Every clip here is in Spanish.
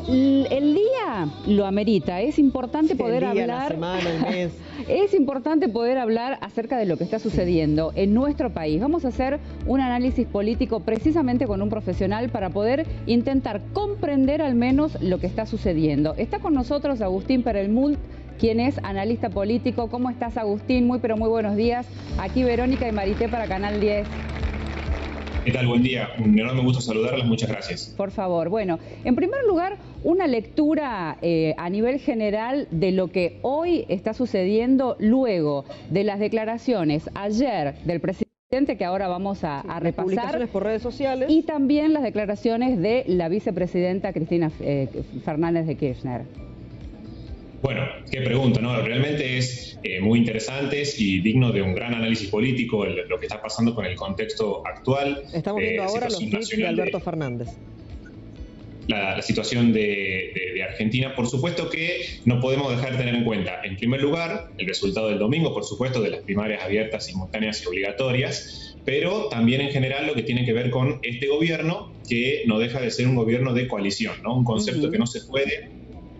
el día lo amerita, es importante poder hablar, la semana, el mes. Es importante poder hablar acerca de lo que está sucediendo en nuestro país. Vamos a hacer un análisis político precisamente con un profesional para poder intentar comprender al menos lo que está sucediendo. Está con nosotros Agustín Perelmuth, quien es analista político. ¿Cómo estás, Agustín? Muy pero muy buenos días. Aquí Verónica y Marité para Canal 10. ¿Qué tal? Buen día. Un enorme gusto saludarlas. Muchas gracias. Por favor. Bueno, en primer lugar, una lectura a nivel general de lo que hoy está sucediendo luego de las declaraciones ayer del presidente, que ahora vamos a repasar. Publicaciones por redes sociales. Y también las declaraciones de la vicepresidenta Cristina Fernández de Kirchner. Bueno, qué pregunta, ¿no? Realmente es muy interesante y digno de un gran análisis político lo que está pasando con el contexto actual. Estamos viendo ahora los tweets de Alberto Fernández. La situación de Argentina, por supuesto que no podemos dejar de tener en cuenta, en primer lugar, el resultado del domingo, por supuesto, de las primarias abiertas, simultáneas y obligatorias, pero también en general lo que tiene que ver con este gobierno, que no deja de ser un gobierno de coalición, ¿no? Un concepto que no se puede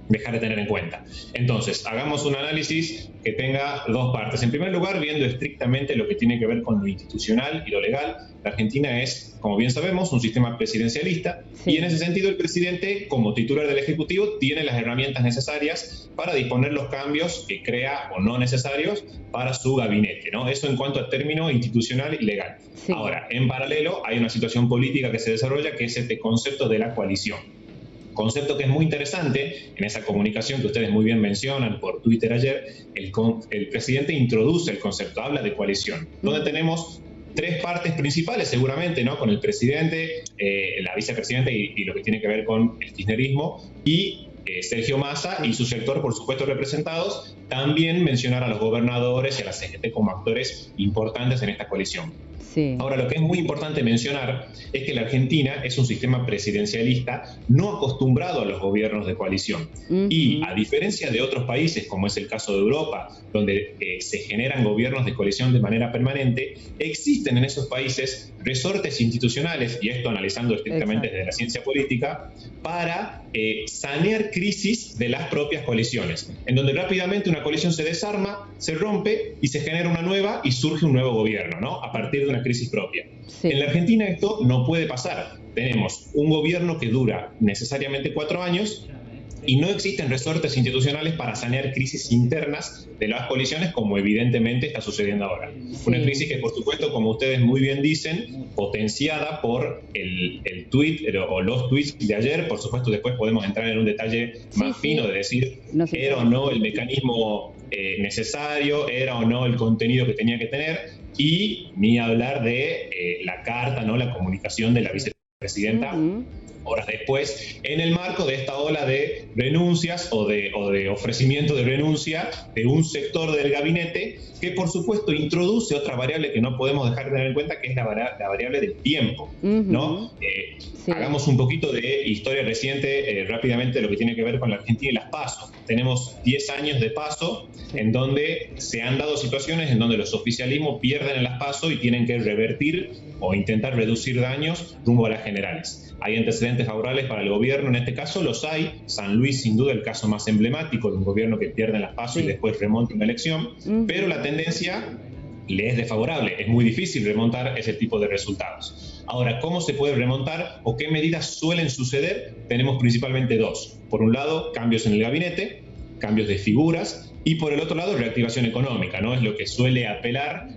dejar de tener en cuenta. Entonces, hagamos un análisis que tenga dos partes. En primer lugar, viendo estrictamente lo que tiene que ver con lo institucional y lo legal. La Argentina es, como bien sabemos, un sistema presidencialista, y en ese sentido el presidente, como titular del Ejecutivo, tiene las herramientas necesarias para disponer los cambios que crea o no necesarios para su gabinete, ¿no? Eso en cuanto a término institucional y legal. Ahora, en paralelo, hay una situación política que se desarrolla, que es este concepto de la coalición. Concepto que es muy interesante en esa comunicación que ustedes muy bien mencionan por Twitter ayer. El presidente introduce el concepto, habla de coalición, donde tenemos tres partes principales seguramente, ¿no? Con el presidente, la vicepresidenta y lo que tiene que ver con el kirchnerismo, y Sergio Massa y su sector, por supuesto, representados. También mencionar a los gobernadores y a la CGT como actores importantes en esta coalición. Ahora, lo que es muy importante mencionar es que la Argentina es un sistema presidencialista no acostumbrado a los gobiernos de coalición. Y a diferencia de otros países, como es el caso de Europa, donde se generan gobiernos de coalición de manera permanente, existen en esos países resortes institucionales, y esto analizando estrictamente desde la ciencia política, para sanear crisis de las propias coaliciones, en donde rápidamente una coalición se desarma, se rompe y se genera una nueva y surge un nuevo gobierno, ¿no? A partir de una crisis propia. En la Argentina esto no puede pasar. Tenemos un gobierno que dura necesariamente 4 años y no existen resortes institucionales para sanear crisis internas de las coaliciones, como evidentemente está sucediendo ahora. Una crisis que, por supuesto, como ustedes muy bien dicen, potenciada por el tweet o los tweets de ayer. Por supuesto, después podemos entrar en un detalle más fino de decir era o no el mecanismo necesario, era o no el contenido que tenía que tener, y ni hablar de la carta, ¿no? La comunicación de la vicepresidenta horas después, en el marco de esta ola de renuncias o de ofrecimiento de renuncia de un sector del gabinete, que por supuesto introduce otra variable que no podemos dejar de tener en cuenta, que es la variable del tiempo, ¿no? Hagamos un poquito de historia reciente rápidamente, lo que tiene que ver con la Argentina y las PASO. Tenemos 10 años de PASO en donde se han dado situaciones en donde los oficialismos pierden en las PASO y tienen que revertir o intentar reducir daños rumbo a las generales. Hay antecedentes favorables para el gobierno, en este caso los hay. San Luis, sin duda, el caso más emblemático de un gobierno que pierde en las PASO y después remonta una elección, pero la tendencia le es desfavorable. Es muy difícil remontar ese tipo de resultados. Ahora, ¿cómo se puede remontar o qué medidas suelen suceder? Tenemos principalmente dos. Por un lado, cambios en el gabinete, cambios de figuras, y por el otro lado, reactivación económica, ¿no? Es lo que suele apelar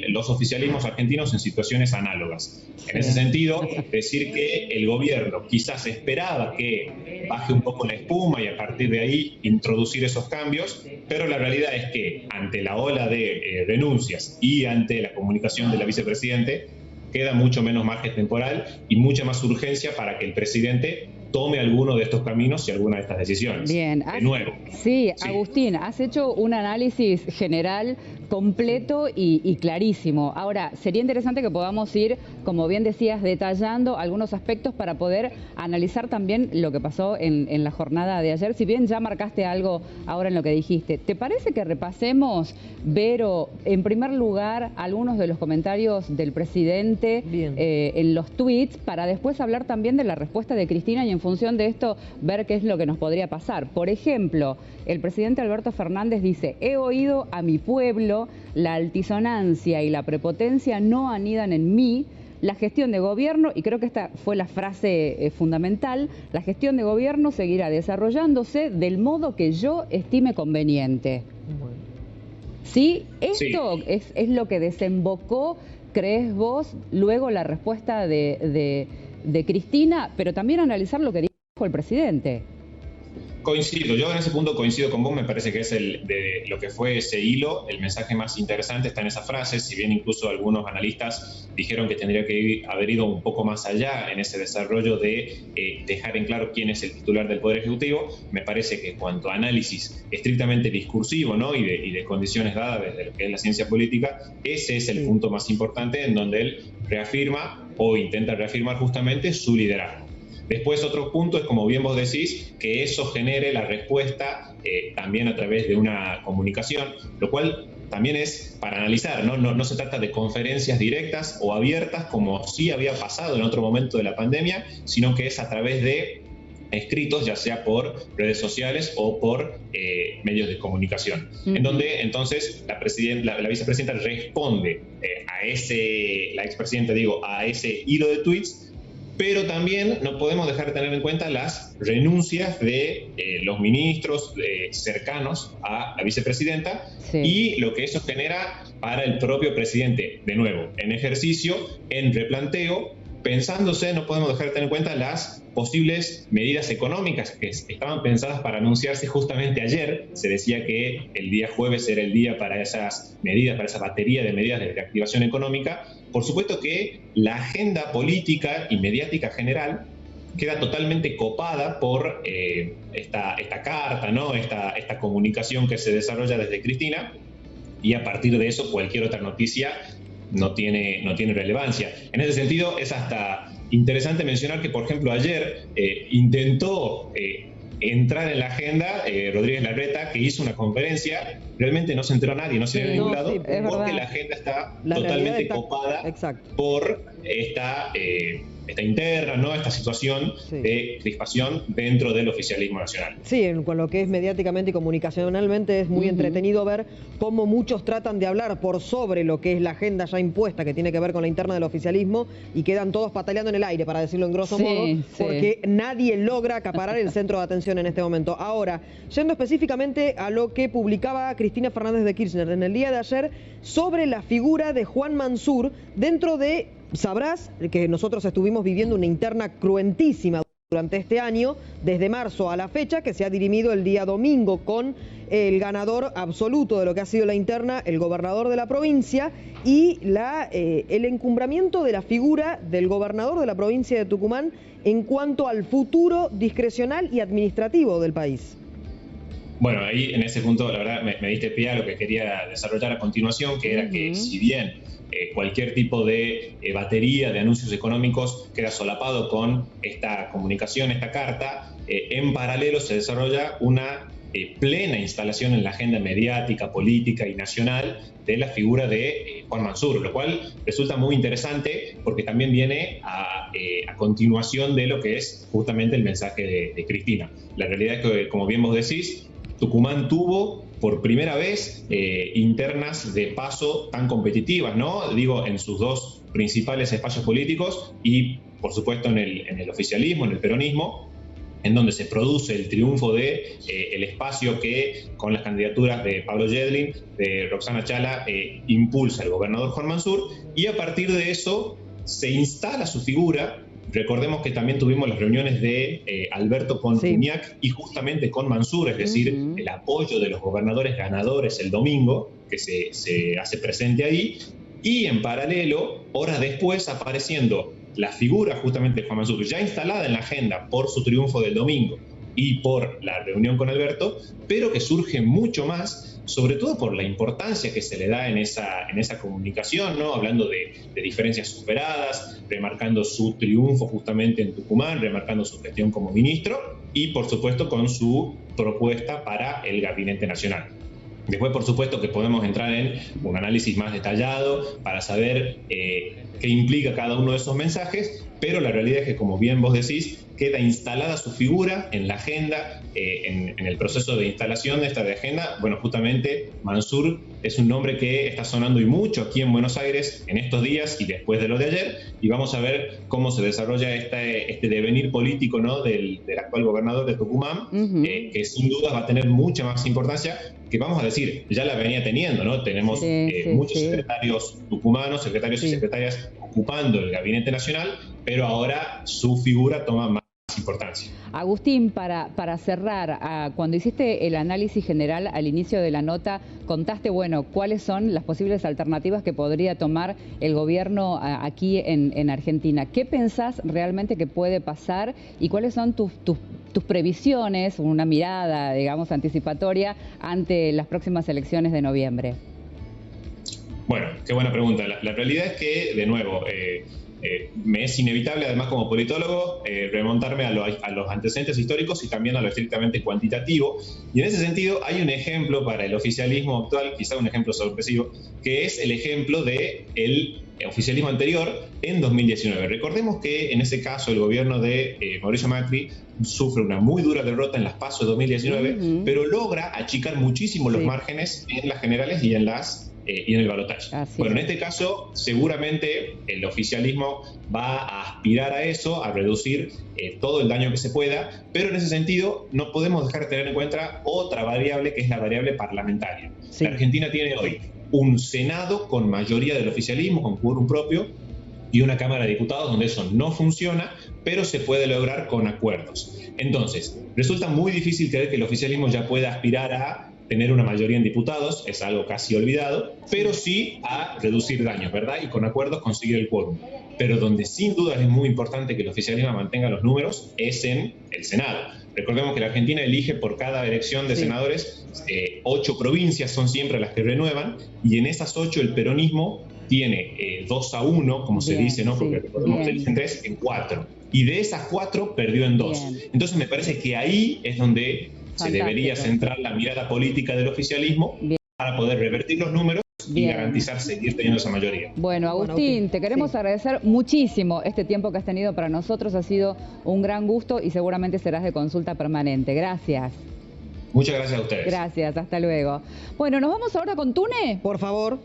los oficialismos argentinos en situaciones análogas. En ese sentido, decir que el gobierno quizás esperaba que baje un poco la espuma y a partir de ahí introducir esos cambios, pero la realidad es que ante la ola de renuncias y ante la comunicación de la vicepresidente, queda mucho menos margen temporal y mucha más urgencia para que el presidente tome alguno de estos caminos y alguna de estas decisiones. Bien. De nuevo. Sí, Agustín, has hecho un análisis general completo y clarísimo. Ahora, sería interesante que podamos ir, como bien decías, detallando algunos aspectos para poder analizar también lo que pasó en la jornada de ayer. Si bien ya marcaste algo ahora en lo que dijiste, ¿te parece que repasemos, Vero, en primer lugar, algunos de los comentarios del presidente en los tweets, para después hablar también de la respuesta de Cristina y en función de esto ver qué es lo que nos podría pasar? Por ejemplo, el presidente Alberto Fernández dice: he oído a mi pueblo, la altisonancia y la prepotencia no anidan en mí, la gestión de gobierno, y creo que esta fue la frase fundamental, la gestión de gobierno seguirá desarrollándose del modo que yo estime conveniente. Bueno. ¿Sí? Esto sí. Es lo que desembocó, ¿crees vos, luego la respuesta de Cristina, pero también analizar lo que dijo el presidente? Coincido, yo en ese punto coincido con vos, me parece que es de lo que fue ese hilo, el mensaje más interesante está en esa frase, si bien incluso algunos analistas dijeron que tendría que haber ido un poco más allá en ese desarrollo de dejar en claro quién es el titular del Poder Ejecutivo. Me parece que en cuanto a análisis estrictamente discursivo, ¿no? y de condiciones dadas desde lo que es la ciencia política, ese es el punto más importante en donde él reafirma o intenta reafirmar justamente su liderazgo. Después otro punto es, como bien vos decís, que eso genere la respuesta también a través de una comunicación, lo cual también es para analizar, ¿no? No se trata de conferencias directas o abiertas como sí había pasado en otro momento de la pandemia, sino que es a través de escritos, ya sea por redes sociales o por medios de comunicación, en donde entonces la vicepresidenta responde a ese hilo de tweets. Pero también no podemos dejar de tener en cuenta las renuncias de los ministros cercanos a la vicepresidenta y lo que eso genera para el propio presidente, de nuevo, en ejercicio, en replanteo, pensándose, no podemos dejar de tener en cuenta las posibles medidas económicas que estaban pensadas para anunciarse justamente ayer. Se decía que el día jueves era el día para esas medidas, para esa batería de medidas de reactivación económica. Por supuesto que la agenda política y mediática general queda totalmente copada por esta carta, ¿no? Esta comunicación que se desarrolla desde Cristina, y a partir de eso cualquier otra noticia no tiene relevancia. En ese sentido, es hasta interesante mencionar que, por ejemplo, ayer intentó entrar en la agenda Rodríguez Larreta, que hizo una conferencia, realmente no se enteró nadie, no se ve de ningún lado, porque la agenda está totalmente copada por esta interna, ¿no? Esta situación de crispación dentro del oficialismo nacional. Sí, con lo que es mediáticamente y comunicacionalmente es muy entretenido ver cómo muchos tratan de hablar por sobre lo que es la agenda ya impuesta, que tiene que ver con la interna del oficialismo, y quedan todos pataleando en el aire, para decirlo en grosso modo, porque nadie logra acaparar el centro de atención en este momento. Ahora, yendo específicamente a lo que publicaba Cristina Fernández de Kirchner en el día de ayer sobre la figura de Juan Mansur dentro de... Sabrás que nosotros estuvimos viviendo una interna cruentísima durante este año, desde marzo a la fecha, que se ha dirimido el día domingo con el ganador absoluto de lo que ha sido la interna, el gobernador de la provincia, y el encumbramiento de la figura del gobernador de la provincia de Tucumán en cuanto al futuro discrecional y administrativo del país. Bueno, ahí en ese punto, la verdad, me diste pie a lo que quería desarrollar a continuación, que era que si bien cualquier tipo de batería de anuncios económicos queda solapado con esta comunicación, esta carta, en paralelo se desarrolla una plena instalación en la agenda mediática, política y nacional de la figura de Juan Mansur, lo cual resulta muy interesante porque también viene a continuación de lo que es justamente el mensaje de Cristina. La realidad es que, como bien vos decís, Tucumán tuvo por primera vez internas de paso tan competitivas, ¿no? Digo, en sus dos principales espacios políticos y, por supuesto, en el oficialismo, en el peronismo, en donde se produce el triunfo de el espacio que, con las candidaturas de Pablo Yedlin, de Roxana Chala, impulsa el gobernador Juan Mansur, y a partir de eso se instala su figura. Recordemos que también tuvimos las reuniones de Alberto con Uñac y justamente con Mansur, es decir, el apoyo de los gobernadores ganadores el domingo, que se hace presente ahí, y en paralelo, horas después, apareciendo la figura justamente de Juan Mansur, ya instalada en la agenda por su triunfo del domingo, y por la reunión con Alberto, pero que surge mucho más, sobre todo por la importancia que se le da en esa comunicación, ¿no? Hablando de diferencias superadas, remarcando su triunfo justamente en Tucumán, remarcando su gestión como ministro y, por supuesto, con su propuesta para el Gabinete Nacional. Después, por supuesto, que podemos entrar en un análisis más detallado para saber qué implica cada uno de esos mensajes, pero la realidad es que, como bien vos decís, queda instalada su figura en la agenda, en el proceso de instalación de esta agenda. Bueno, justamente Mansur es un nombre que está sonando y mucho aquí en Buenos Aires en estos días y después de lo de ayer, y vamos a ver cómo se desarrolla este devenir político, ¿no?, del actual gobernador de Tucumán, que sin duda va a tener mucha más importancia, que vamos a decir, ya la venía teniendo, ¿no? Tenemos muchos secretarios tucumanos, secretarios y secretarias ocupando el Gabinete Nacional, pero ahora su figura toma más importancia. Agustín, para cerrar, cuando hiciste el análisis general al inicio de la nota, contaste, bueno, cuáles son las posibles alternativas que podría tomar el gobierno aquí en Argentina. ¿Qué pensás realmente que puede pasar y cuáles son tus previsiones, una mirada, digamos, anticipatoria ante las próximas elecciones de noviembre? Bueno, qué buena pregunta. La realidad es que, de nuevo, me es inevitable, además como politólogo, remontarme a los antecedentes históricos y también a lo estrictamente cuantitativo. Y en ese sentido hay un ejemplo para el oficialismo actual, quizá un ejemplo sorpresivo, que es el ejemplo del oficialismo anterior en 2019. Recordemos que en ese caso el gobierno de Mauricio Macri sufre una muy dura derrota en las PASO de 2019, pero logra achicar muchísimo los márgenes en las generales y en el balotaje. Bueno, en este caso, seguramente el oficialismo va a aspirar a eso, a reducir todo el daño que se pueda, pero en ese sentido no podemos dejar de tener en cuenta otra variable, que es la variable parlamentaria. La Argentina tiene hoy un Senado con mayoría del oficialismo, con quórum propio, y una Cámara de Diputados donde eso no funciona, pero se puede lograr con acuerdos. Entonces, resulta muy difícil creer que el oficialismo ya pueda aspirar a tener una mayoría en diputados, es algo casi olvidado, pero sí a reducir daños, ¿verdad? Y con acuerdos conseguir el quórum. Pero donde sin duda es muy importante que el oficialismo mantenga los números es en el Senado. Recordemos que la Argentina elige por cada elección de senadores, 8 provincias son siempre las que renuevan, y en esas 8 el peronismo tiene 2-1, como se dice, ¿no? Porque recordemos que eligen 3 en 4. Y de esas 4 perdió en 2. Entonces me parece que ahí es donde se debería centrar la mirada política del oficialismo para poder revertir los números y garantizar seguir teniendo esa mayoría. Bueno, Agustín, te queremos agradecer muchísimo este tiempo que has tenido para nosotros. Ha sido un gran gusto y seguramente serás de consulta permanente. Gracias. Muchas gracias a ustedes. Gracias, hasta luego. Bueno, ¿nos vamos ahora con Tune? Por favor.